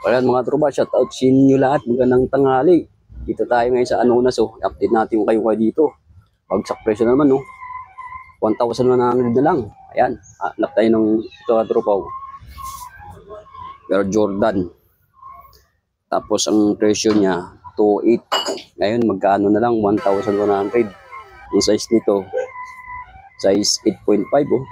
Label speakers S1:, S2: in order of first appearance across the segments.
S1: Ayan mga tropa, shoutout sa inyo lahat. Magandang tanghali. Dito tayo ngayon sa Anonas. Update natin yung kayo dito. Bagsak presyo naman, no? 1,100 na lang. Ayan, hanap tayo ng ito mga tropa. Air Jordan. Tapos ang presyo niya, 2,800. Ngayon, magkano na lang? 1,100. Yung size nito, size 8.5, oh.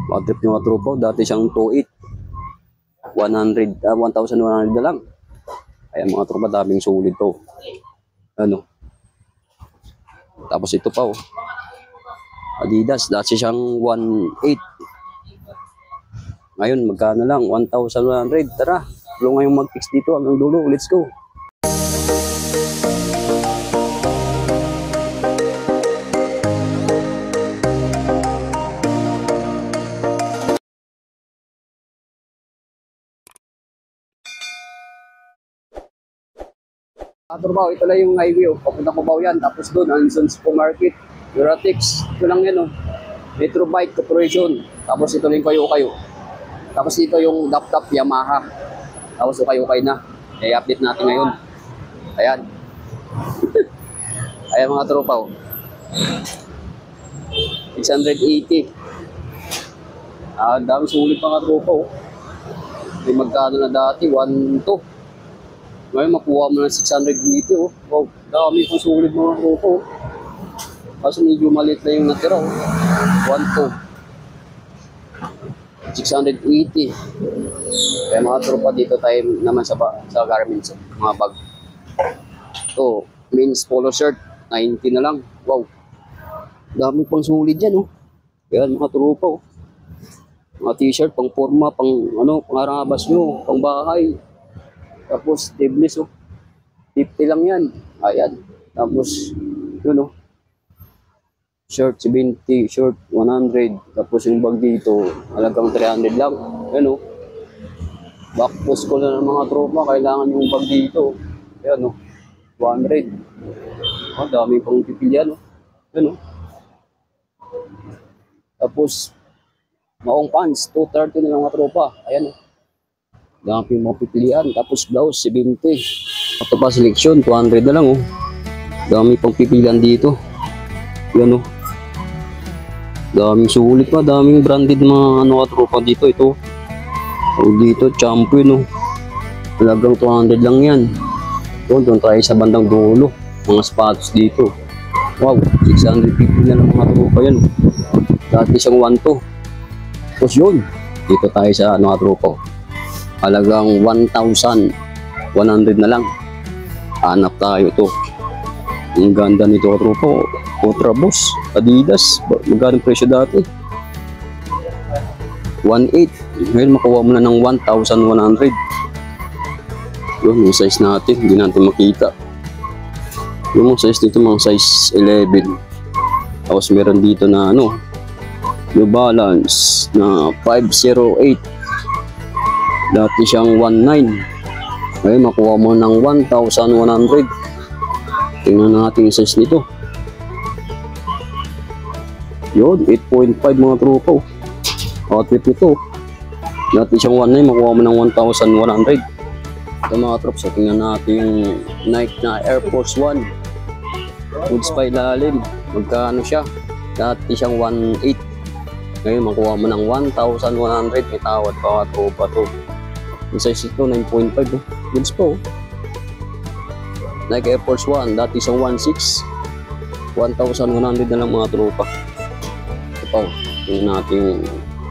S1: Mga trip yung mga tropa, dati siyang 2,800. 1,100 na lang. Ayan mga tropa, daming sulit to. Ano? Tapos ito pa, oh. Adidas, dati siyang 1,800. Ngayon, magkano lang? 1,100. Tara, tulong ngayong mag-fix dito hanggang dulo. Let's go. Tropa, ito lang yung highway, oh. Papunta Cubao yan. Tapos doon, Anson Supermarket, Duratex, ito lang yan, oh. Metro Bike Corporation. Tapos ito lang yung kayo. Tapos dito yung Dap Yamaha. Tapos kayo na. I-update natin ngayon. Ayan. Ayan mga tropa, oh. 680. Dami sulit mga tropa, oh. May magkano na dati, 1,200. Ngayon makuha mo ng 600 dito, oh. Wow, dami pong sulit mga tropa, oh. Kaso medyo maliit na yung natira, oh. 1,200. 680. Kaya mga tropa, dito tayo naman sa garments, mga bag. Ito, men's polo shirt, 90 na lang. Wow, dami pang sulit dyan, oh. Kaya mga tropa, oh. Mga t-shirt, pang forma, pang ano, pangarabas nyo, pang bahay. Tapos, tabless, oh. 50 lang yan. Ayan. Tapos, yun, oh. Shirt, 70. Shirt, 100. Tapos, yung bag dito, halagang 300 lang. Ayan, oh. Backpost ko na ng mga tropa. Kailangan yung bag dito. Ayan, oh. 200. Oh, dami pang pipilian, oh. Ayan, oh. Tapos, maong pants, 230 na lang mga tropa. Ayan, oh. Dami mga pipilian. Tapos blouse, 70. Ito pa selection, 200 na lang, oh. Dami pang pipilian dito. Yan, oh. Daming sulit pa. Daming branded mga ano katropa dito. Ito. O dito, champion, oh. Talagang 200 lang yan. Doon tayo sa bandang dulo. Mga sapatos dito. Wow, 650 na lang mga tropa yan, oh. Dati siyang 1,200. Tapos yun. Dito tayo sa ano katropa. Halagang 1,100 na lang. Hanap tayo ito. Ang ganda nito katropa. Ultra Boss, Adidas. Magkano presyo dati? 1,800. Ngayon makuha mo na ng 1,100. Yun, yung size natin. Hindi natin makita. Yung size dito, mga size 11. Tapos meron dito na ano, New Balance na 508. Dati siyang 1,900. Ngayon makuha mo ng 1,100. Tingnan natin yung size nito. Yun, 8.5 mga tropa. Outfit nito. Dati siyang 1,900. Makuha mo ng 1,100. Ito mga tropa. So tingnan natin yung Nike na Air Force 1. Hoods pa ilalim. Magkano siya? Dati siyang 1,800. Ngayon makuha mo ng 1,100. May tawad pa mga tropa to. Yung size ito, 9.5, oh. Goods po, oh. Nike Air Force 1, dati isang 1,600. 1,100 na lang mga tropa. Ito pa, oh. Tingnan natin yung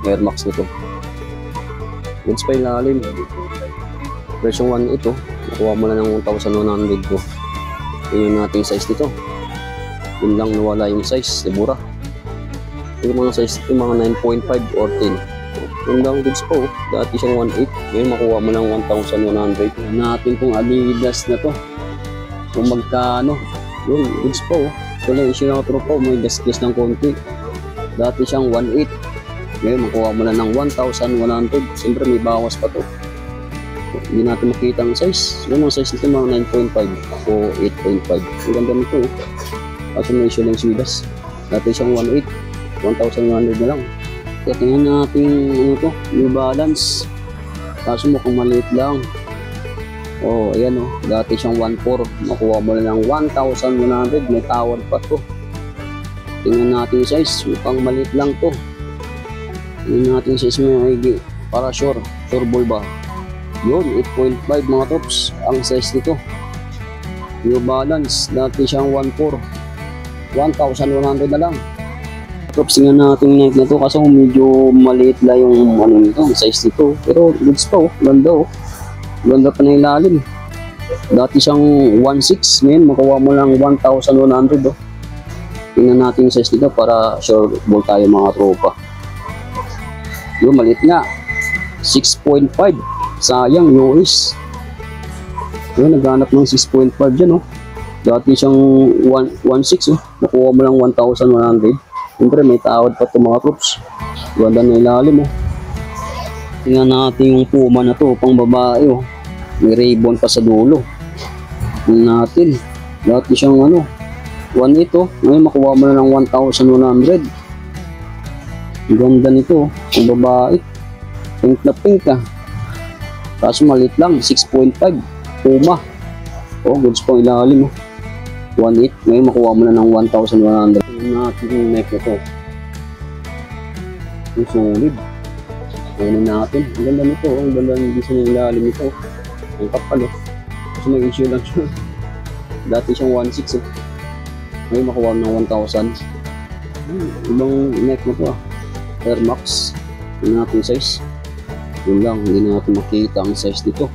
S1: Air Max nito. Goods pa ilalim. Version 1 ito. Nakuha mo na ng 1,100 ko. Tingnan natin yung size nito. Yun lang nawala yung size. Libura. Yung mga size ito, mga 9.5 or 10. Yung lang goods po, dati siyang 1,800. Ngayon makuha mo ng 1,100. Natin kung Adidas na to. Kung magkano. Yun, goods po. Ito lang issue na tropa, may gas-gas ng konti. Dati siyang 1,800. Ngayon makuha mo na ng 1,100. Siyempre may bawas pa to. Hindi natin makita ang size. Yung mga size nito mga 9.5 o 8.5. Ang ganda nito. Kaso may issue ng swidas. Dati siyang 1,800. 1,100 na lang. Kaya tingnan natin ano to, New Balance. Kaso mukhang maliit lang. Oh, ayan oh. Dati siyang 1.4. Makuha mo na ng 1,100. May tawad pa to. Tingnan natin yung size. Mukhang maliit lang to. Tingnan natin yung size mga ID. Para sure. Sure ball ba? Yun, 8.5 mga tops. Ang size nito. New Balance. Dati siyang 1.4. 1,100 na lang. Tops, tingnan natin yung Nike na to. Kasi medyo maliit lang yung ano nito. Size nito. Pero goods pa oh. Ganda oh. Ganda pa na ilalim. Dati siyang 1.6. Ngayon, makuha mo lang 1,100 oh. Tingnan natin yung size nito para sure ball tayo mga tropa. Yung maliit nga. 6.5. Sayang, US. Yung naghanap ng 6.5 dyan oh. Dati siyang 1.6 oh. Makuha mo lang 1,100. Siyempre, may tawad pa ito mga troops. Ganda na ilalim oh. Tingnan natin yung Puma na to, pang babae oh. May ribbon pa sa dulo. Tingnan natin. Dati siyang ano, 1.8 oh. Ngayon makuha mo na ng 1,100. Ganda nito oh, pang babae. Pink na pink ah. Kaso maliit lang, 6.5. Puma. Oh, goods pang ilalim oh. 1.8. Ngayon makuha mo na ng 1,100. Tingnan natin yung neck na to. Yung solid. Kunin natin. Ang ganda nito. Ang ganda ng design ng ilalim nito. Ang kapal oh. Kasi may issue lang siya. Dati siyang 1.6 oh. Ngayon makuha ng 1,000. Ibang neck na to ah. Air Max. Tingnan natin size. Yun lang. Hindi natin makita ang size nito.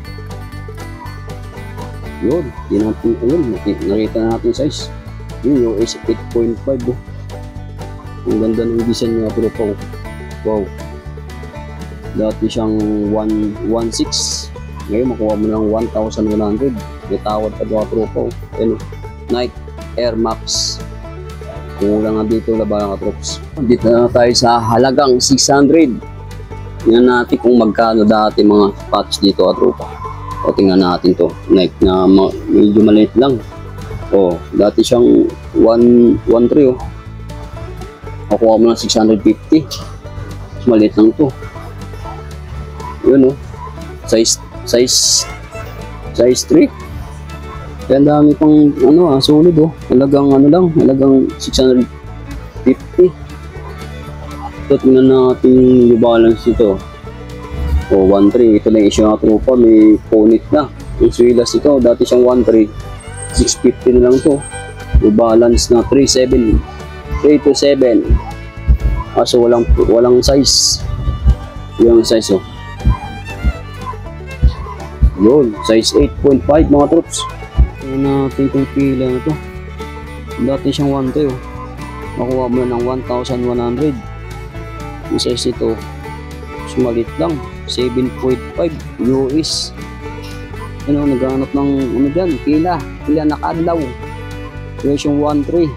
S1: Yun. Hindi natin. Ayun. Nakita natin size. Yun. US 8.5 oh. Ang ganda ng design nga pero po. Wow. Dati siyang 1.6. Ngayon makuha mo ng 1,100. May tawad pa doon tropa. Ano? Nike Air Max. Kulang nga dito labanan ka troops. Dito na tayo sa halagang 600. Tingnan natin kung magkano dati mga patch dito ka tropa. O tingnan natin to. Nike na medyo maliit lang. O dati siyang 1.3 oh. Makuha mo ng 650. Maliit lang to. Yun oh. Size 3. Kaya dami pang ano solid oh. Halagang ano lang, halagang 650. Ito tingnan natin yung New Balance ito. Oh, 1.3. Ito lang isang tropa, may punit na. Yung swilas ito, dati siyang 1.3. 650 na lang to. New Balance na 3.7. 327. Kaso walang size. Yung size oh. Yun, size 8.5 mga troops. Tingnan natin itong pila na to. Dati siyang 1.2 oh. Makuha mo na ng 1,100. Yung size ito, sumalit lang. 7.5 US. Ano, naghanap ng ano dyan, pila nakadlaw. Version 1.3.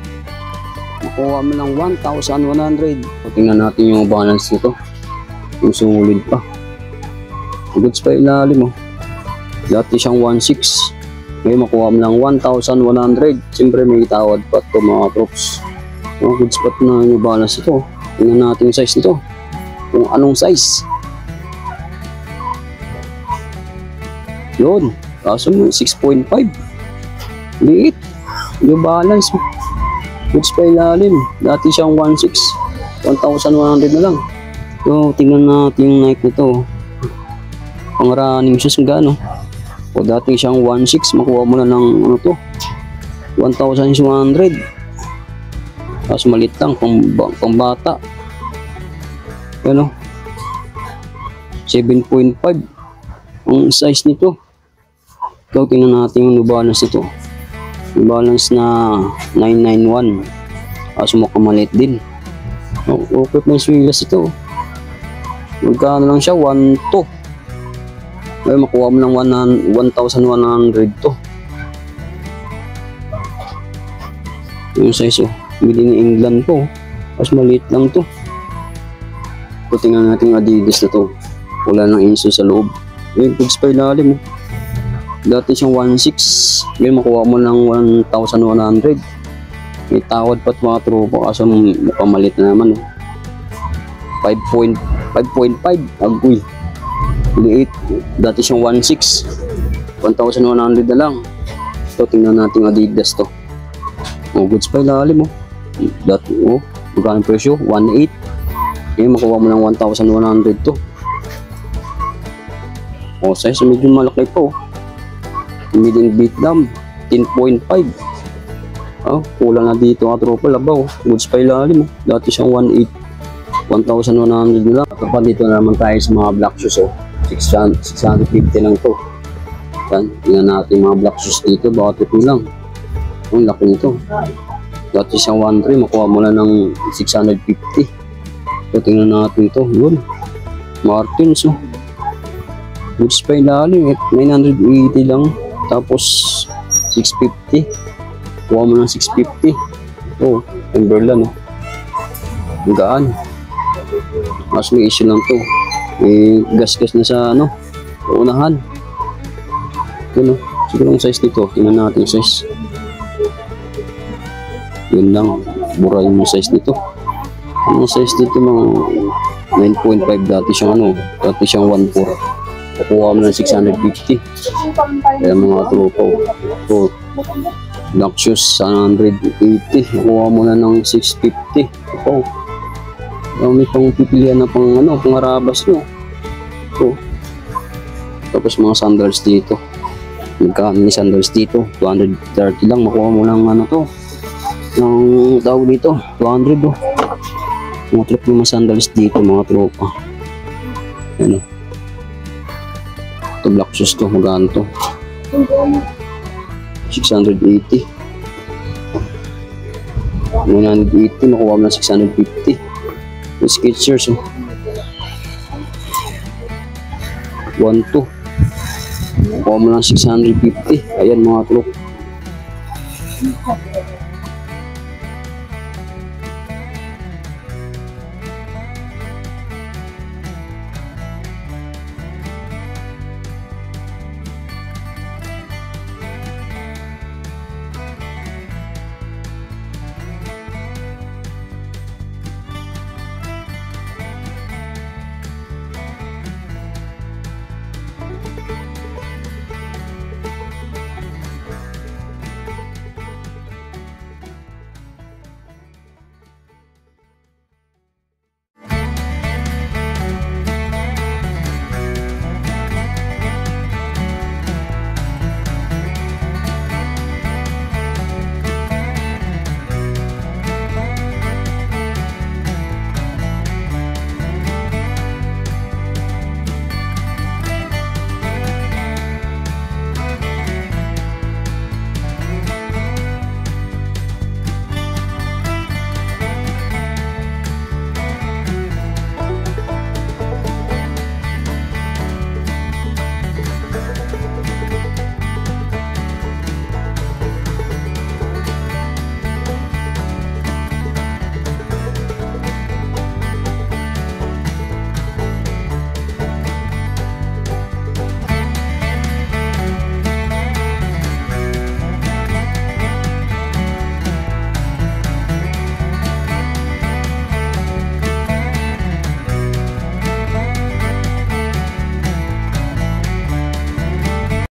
S1: Makuha mo ng 1,100. Tingnan natin yung balance nito. Yung solid pa. Goods pa ilalim oh. Dati siyang 1.6. Ngayon makuha mo ng 1,100. Siyempre may tawad pa ito mga troops. Goods pa na yung balance ito. Tingnan natin yung size nito. Kung anong size. Yun. Kaso mo 6.5. Liit. Yung balance. Goods pa ilalim. Dati siyang 1.6. 1,100 na lang. So tingnan natin yung Nike nito. Pang running shoes gano. O dati siyang 1.6, makuha mo na ng ano to 1,100. Tapos maliit lang pang bata. Ano 7.5 ang size nito. Ito tingnan natin yung New Balance nito. New Balance na 991. Tapos mukhang maliit din. Okay pa yung swilas ito. Magkano lang siya 1.2. Ay, makuha mo ng 1,100 to. Yung size oh. Bili ni England po. Mas maliit lang to. So, tingnan natin yung Adidas na to. Wala nang inso sa loob. Yung goods pa ilalim oh. Dati siyang 1.6. Ngayon makuha mo ng 1,100. May tawad pa mga tropa. Kaso mukhang maliit na naman oh. 5.5. Agoy. Liit. Dati siyang 1.6. 1,100 na lang. Ito, tingnan natin Adidas to. Oh, goods pa ilalim oh. Magkano presyo? 1,800. Ngayon, makuha mo lang 1,100 to. Oh, size medyo malaki po. Made in Vietnam, 10.5. Oh, kulang na dito ang tropa labaw. Goods pa ilalim oh. Dati siyang 1,800. 1,100 na lang. Kapag dito na naman tayo sa mga black shoes oh. 650 lang to. Yan, tingnan natin mga black shoes dito. Baka ito lang. Ang laki nito. Dati siyang 1,300. Makuha mo lang ng 650. So, tingnan natin ito. Yun. Martins oh. Goods pa ilalim. 980 lang. Tapos 650. Kuha mo ng 650. Oh, Timberland oh. Ang gaan. Mas may issue lang to. May gas-gas na sa ano, unahan. Yun oh. Siguro ang size nito. Tingnan natin yung size. Yun lang. Mura yung size nito. Ang size nito mga 9.5 dati siyang ano. Dati siyang 1,400. Kukuha mo ng 650. Kaya mga tropa. So, black shoes 180. Kukuha mo na ng 650. Oh. May pang pipilian na pang ano, pang arabas nyo. So, tapos mga sandals dito. May sandals dito. 230 lang. Makuha mo lang ano to. Ng tawag dito. 200 oh. Mga trip yung mga sandals dito mga tropa. Ano. Ito black shoes to. Magkano to? 680. 980. Makuha mo ng 650. Yung Skechers oh. 1,200. Makuha mo lang 650. Ayan mga trip.